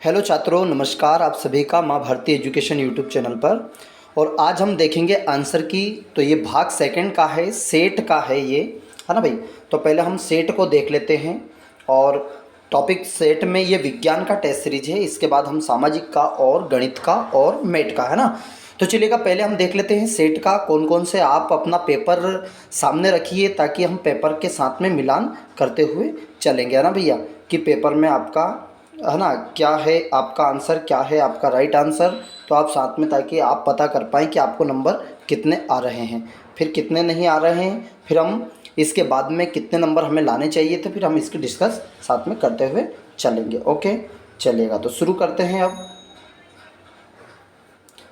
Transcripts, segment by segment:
Hello छात्रों, नमस्कार। आप सभी का माँ भारती एजुकेशन यूट्यूब चैनल पर। और आज हम देखेंगे आंसर की। तो ये भाग सेकंड का है, सेट का है ये, है ना भाई। तो पहले हम सेट को देख लेते हैं। और टॉपिक सेट में ये विज्ञान का टेस्ट सीरीज है। इसके बाद हम सामाजिक का और गणित का और मैथ का, है ना। तो चलिएगा पहले हम देख लेते हैं सेट का कौन कौन से। आप अपना पेपर सामने रखिए ताकि हम पेपर के साथ में मिलान करते हुए चलेंगे, है ना भैया, कि पेपर में आपका, है ना, क्या है आपका आंसर, क्या है आपका राइट आंसर। तो आप साथ में, ताकि आप पता कर पाएँ कि आपको नंबर कितने आ रहे हैं, फिर कितने नहीं आ रहे हैं, फिर हम इसके बाद में कितने नंबर हमें लाने चाहिए थे, फिर हम इसकी डिस्कस साथ में करते हुए चलेंगे। ओके, चलिएगा तो शुरू करते हैं। अब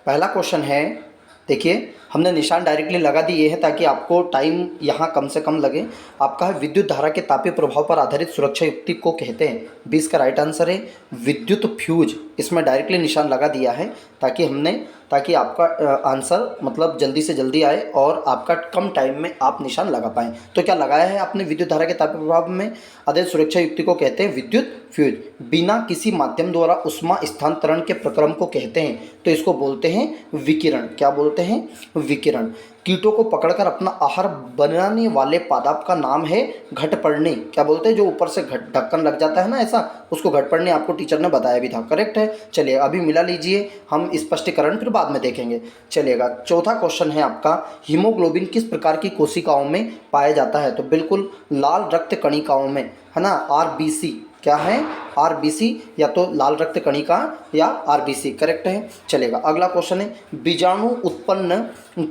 पहला क्वेश्चन है, देखिए हमने निशान डायरेक्टली लगा दिए हैं ताकि आपको टाइम यहाँ कम से कम लगे। आपका है विद्युत धारा के तापीय प्रभाव पर आधारित सुरक्षा युक्ति को कहते हैं। 20 का राइट आंसर है विद्युत फ्यूज। इसमें डायरेक्टली निशान लगा दिया है ताकि आपका आंसर मतलब जल्दी से जल्दी आए और आपका कम टाइम में आप निशान लगा पाएँ। तो क्या लगाया है आपने, विद्युत धारा के तापीय प्रभाव में आधारित सुरक्षा युक्ति को कहते हैं विद्युत फ्यूज। बिना किसी माध्यम द्वारा उष्मा स्थानांतरण के प्रक्रम को कहते हैं। तो इसको बोलते हैं विकिरण। क्या बोलते हैं? विकिरण। कीटों को पकड़कर अपना आहार बनाने वाले पादप का नाम है घटपर्णी। क्या बोलते हैं? जो ऊपर से ढक्कन लग जाता है ना ऐसा, उसको घटपर्णी आपको टीचर ने बताया भी था। करेक्ट है। चलिए अभी मिला लीजिए, हम स्पष्टीकरण फिर बाद में देखेंगे। चलिएगा चौथा क्वेश्चन है आपका, हीमोग्लोबिन किस प्रकार की कोशिकाओं में पाया जाता है? तो बिल्कुल लाल रक्त कणिकाओं में, है ना, आरबीसी। क्या है? आरबीसी, या तो लाल रक्त कणिका या आरबीसी। करेक्ट है। चलेगा अगला क्वेश्चन है, बीजाणु उत्पन्न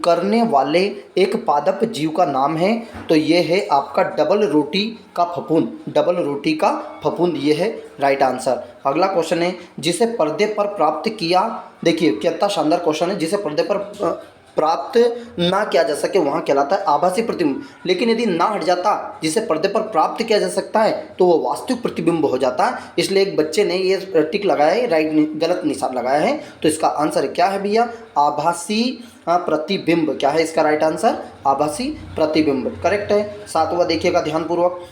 करने वाले एक पादप जीव का नाम है। तो ये है आपका डबल रोटी का फफूंद। डबल रोटी का फफूंद, ये है राइट आंसर। अगला क्वेश्चन है, जिसे पर्दे पर प्राप्त किया, देखिए कितना शानदार क्वेश्चन है, जिसे पर्दे पर प्राप्त ना किया जा सके वहाँ कहलाता है आभासी प्रतिबिंब। लेकिन यदि ना हट जाता, जिसे पर्दे पर प्राप्त किया जा सकता है, तो वो वास्तविक प्रतिबिंब हो जाता है। इसलिए एक बच्चे ने ये टिक लगाया है, राइट गलत निशान लगाया है। तो इसका आंसर क्या है भैया? आभासी प्रतिबिंब। क्या है इसका राइट आंसर? आभासी प्रतिबिंब। करेक्ट है। सातवां देखिएगा ध्यानपूर्वक,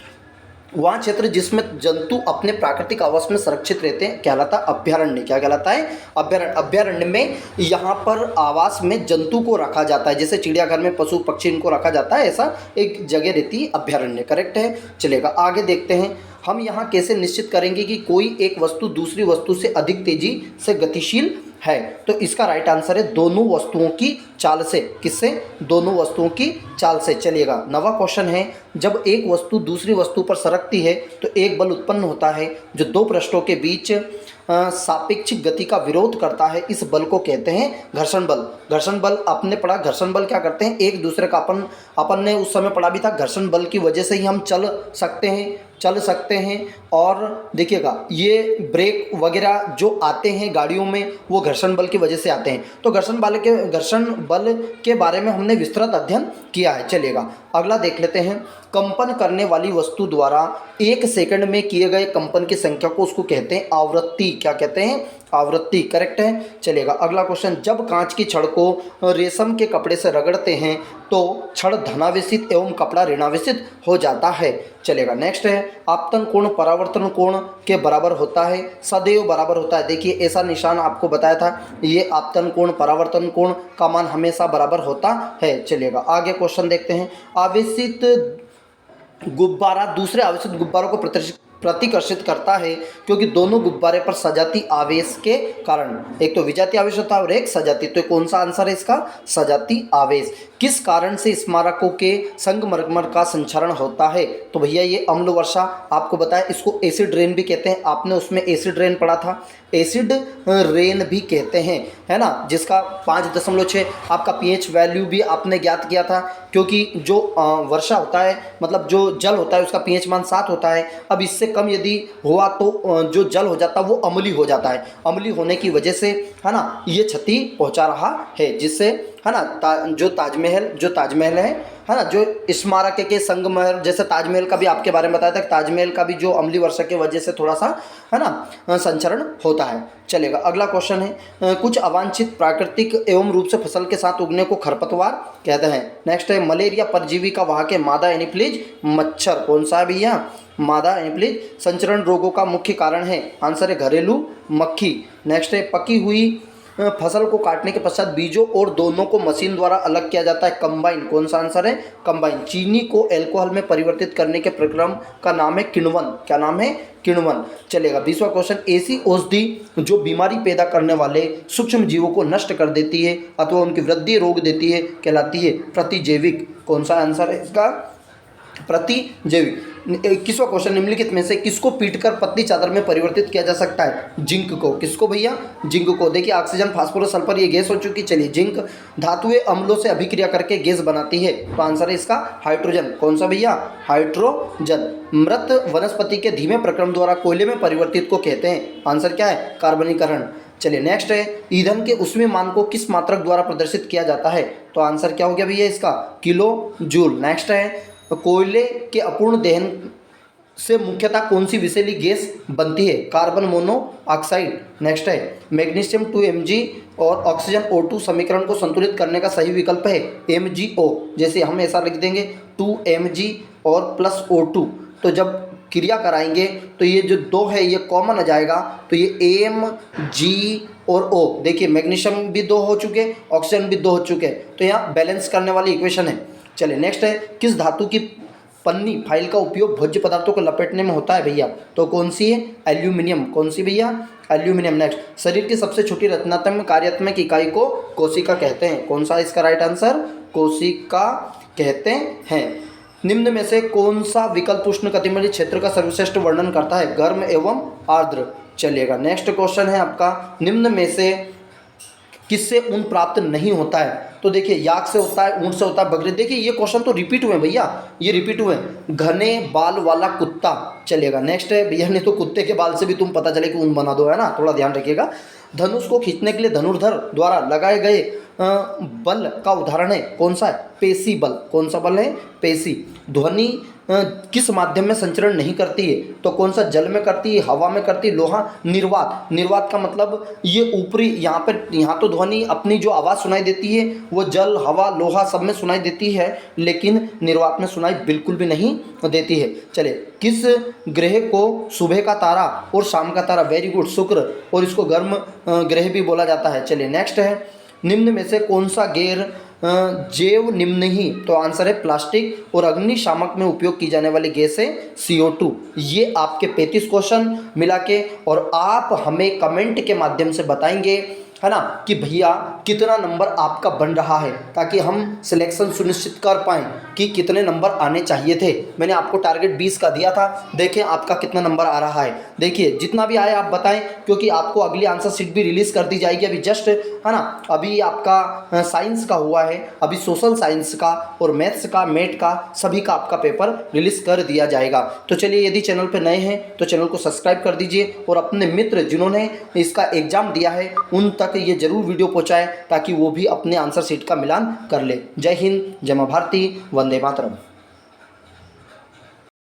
वहाँ क्षेत्र जिसमें जंतु अपने प्राकृतिक आवास में सुरक्षित रहते हैं कहलाता है अभयारण्य। क्या कहलाता है? अभयारण्य। अभयारण्य में यहाँ पर आवास में जंतु को रखा जाता है, जैसे चिड़ियाघर में पशु पक्षी इनको रखा जाता है, ऐसा एक जगह रहती है अभयारण्य। करेक्ट है। चलेगा आगे देखते हैं, हम यहाँ कैसे निश्चित करेंगे कि कोई एक वस्तु दूसरी वस्तु से अधिक तेजी से गतिशील है? तो इसका राइट आंसर है दोनों वस्तुओं की चाल से। किससे? दोनों वस्तुओं की चाल से। चलिएगा नवा क्वेश्चन है, जब एक वस्तु दूसरी वस्तु पर सरकती है तो एक बल उत्पन्न होता है जो दो पृष्ठों के बीच सापेक्षिक गति का विरोध करता है। इस बल को कहते हैं घर्षण बल। घर्षण बल आपने पढ़ा। घर्षण बल क्या करते हैं? एक दूसरे का अपन ने उस समय पढ़ा भी था, घर्षण बल की वजह से ही हम चल सकते हैं। और देखिएगा ये ब्रेक वगैरह जो आते हैं गाड़ियों में, वो घर्षण बल की वजह से आते हैं। तो घर्षण बल के बारे में हमने विस्तृत अध्ययन किया है। चलिएगा अगला देख लेते हैं, कंपन करने वाली वस्तु द्वारा एक सेकंड में किए गए कंपन की संख्या को उसको कहते हैं आवृत्ति। क्या कहते हैं? आवृत्ति। करेक्ट है। चलेगा अगला क्वेश्चन, जब कांच की छड़ को रेशम के कपड़े से रगड़ते हैं तो छड़ धनावेशित एवं कपड़ा ऋणावेशित हो जाता है। चलेगा नेक्स्ट है, आपतन कोण परावर्तन कोण के बराबर होता है, सदैव बराबर होता है। देखिए ऐसा निशान आपको बताया था, ये आपतन कोण परावर्तन कोण का मान हमेशा बराबर होता है। चलिएगा आगे क्वेश्चन देखते हैं, आवेशित गुब्बारा दूसरे आवेशित गुब्बारों को प्रतिकर्षित करता है क्योंकि दोनों गुब्बारे पर सजाती आवेश के कारण, एक तो विजातीय आवेश होता है और एक सजाती। तो कौन सा आंसर है इसका? सजाती आवेश। किस कारण से स्मारकों के संगमरमर का संक्षारण होता है? तो भैया ये अम्ल वर्षा आपको बताया, इसको एसिड रेन भी कहते हैं। आपने उसमें एसिड रेन पढ़ा था, एसिड रेन भी कहते हैं, है ना, जिसका 5.6 आपका पीएच वैल्यू भी आपने ज्ञात किया था। क्योंकि जो वर्षा होता है, मतलब जो जल होता है, उसका पीएच मान 7 होता है। अब इससे कम यदि हुआ तो जो जल हो जाता है वो अम्लीय हो जाता है। अम्लीय होने की वजह से, है ना, ये क्षति पहुंचा रहा है, जिससे है ना, जो ताजमहल है ना, जो स्मारक के संगमरमर, जैसे ताजमहल का भी आपके बारे में बताया था, ताजमहल का भी जो अम्लीय वर्षा की वजह से थोड़ा सा है ना संचरण होता है। चलेगा, अगला क्वेश्चन है कुछ अवांछित प्राकृतिक एवं रूप से फसल के साथ उगने को खरपतवार कहते हैं। नेक्स्ट है मलेरिया परजीवी का वाहक है मादा एनोफिलीज मच्छर। कौन सा है भैया? मादा एनोफिलीज। संचरण रोगों का मुख्य कारण है, आंसर है घरेलू मक्खी। नेक्स्ट है पकी हुई फसल को काटने के पश्चात बीजों और दोनों को मशीन द्वारा अलग किया जाता है, कंबाइन। कौन सा आंसर है? कंबाइन। चीनी को अल्कोहल में परिवर्तित करने के प्रक्रम का नाम है किण्वन। क्या नाम है? किण्वन। चलेगा, 20वां क्वेश्चन, ऐसी औषधि जो बीमारी पैदा करने वाले सूक्ष्म जीवों को नष्ट कर देती है अथवा उनकी वृद्धि रोक देती है कहलाती है प्रतिजैविक। कौन सा आंसर है इसका? प्रतिजैविक। 21वां क्वेश्चन, निम्नलिखित में से किसको पीटकर पतली चादर में परिवर्तित किया जा सकता है? जिंक को। किसको भैया? जिंक को। देखिए ऑक्सीजन, फास्फोरस, सल्फर ये गैस हो चुकी। चलिए, जिंक धातुएं अम्लों से अभिक्रिया करके गैस बनाती है, तो आंसर है इसका हाइड्रोजन। कौन सा भैया? हाइड्रोजन। मृत वनस्पति के धीमे प्रक्रम द्वारा कोयले में परिवर्तित को कहते हैं, आंसर क्या है? कार्बनीकरण। चलिए नेक्स्ट है ईंधन के ऊष्मीय मान को किस मात्रक द्वारा प्रदर्शित किया जाता है? तो आंसर क्या हो गया भैया इसका? Kilo joule. नेक्स्ट है कोयले के अपूर्ण दहन से मुख्यतः कौन सी विषैली गैस बनती है? Carbon monoxide. नेक्स्ट है मैग्नीशियम 2Mg और ऑक्सीजन O2 समीकरण को संतुलित करने का सही विकल्प है MgO। जैसे हम ऐसा लिख देंगे 2Mg और प्लस O2, तो जब क्रिया कराएंगे तो ये जो 2 है ये कॉमन आ जाएगा, तो ये Mg और O। देखिए मैग्नीशियम भी 2 हो चुके, ऑक्सीजन भी 2 हो चुके, तो यहाँ बैलेंस करने वाली इक्वेशन है। चलिए नेक्स्ट है किस धातु की पन्नी फाइल का उपयोग भोज्य पदार्थों को लपेटने में होता है भैया? तो कौन सी है? एल्यूमिनियम। कौन सी भैया? एल्यूमिनियम। नेक्स्ट, शरीर की सबसे छोटी रचनात्मक कार्यात्मक इकाई को कोशिका कहते हैं। कौन सा इसका राइट आंसर? कोशिका कहते हैं। निम्न में से कौन सा विकल्प उष्णकटिबंधीय क्षेत्र का सर्वश्रेष्ठ वर्णन करता है? गर्म एवं आर्द्र। चलिएगा, नेक्स्ट क्वेश्चन है आपका, निम्न में से किससे ऊन प्राप्त नहीं होता है? तो देखिए याक से होता है, ऊंट से होता है, बकरी। देखिए ये क्वेश्चन तो रिपीट हुए भैया, ये रिपीट हुए। घने बाल वाला कुत्ता। चलेगा, नेक्स्ट है भैया, नहीं तो कुत्ते के बाल से भी तुम पता चले कि ऊन बना दो, है ना, थोड़ा ध्यान रखिएगा। धनुष को खींचने के लिए धनुर्धर द्वारा लगाए गए बल का उदाहरण है, कौन सा है? पेशी बल। कौन सा बल है? पेशी। ध्वनि किस माध्यम में संचरण नहीं करती है? तो कौन सा? जल में करती है, हवा में करती है, लोहा। निर्वात। निर्वात का मतलब ये ऊपरी, यहाँ तो ध्वनि अपनी जो आवाज़ सुनाई देती है वो जल, हवा, लोहा सब में सुनाई देती है, लेकिन निर्वात में सुनाई बिल्कुल भी नहीं देती है। चले, किस ग्रह को सुबह का तारा और शाम का तारा? वेरी गुड, शुक्र, और इसको गर्म ग्रह भी बोला जाता है। चलिए नेक्स्ट है, निम्न में से कौन सा गैर जैव निम्न ही? तो आंसर है प्लास्टिक, और अग्निशामक में उपयोग की जाने वाली गैस है CO2। ये आपके 35 क्वेश्चन मिला के, और आप हमें कमेंट के माध्यम से बताएंगे, है ना, कि भैया कितना नंबर आपका बन रहा है, ताकि हम सिलेक्शन सुनिश्चित कर पाएँ कि कितने नंबर आने चाहिए थे। मैंने आपको टारगेट 20 का दिया था, देखें आपका कितना नंबर आ रहा है। देखिए जितना भी आए आप बताएं, क्योंकि आपको अगली आंसर शीट भी रिलीज़ कर दी जाएगी अभी जस्ट, है ना। अभी आपका साइंस का हुआ है, अभी सोशल साइंस का और मैथ्स का, मेट का, सभी का आपका पेपर रिलीज़ कर दिया जाएगा। तो चलिए, यदि चैनल पर नए हैं तो चैनल को सब्सक्राइब कर दीजिए, और अपने मित्र जिन्होंने इसका एग्ज़ाम दिया है उन तक ये जरूर वीडियो पहुंचाएं, ताकि वो भी अपने आंसर शीट का मिलान कर ले। जय हिंद, जय मां भारती, वंदे मातरम।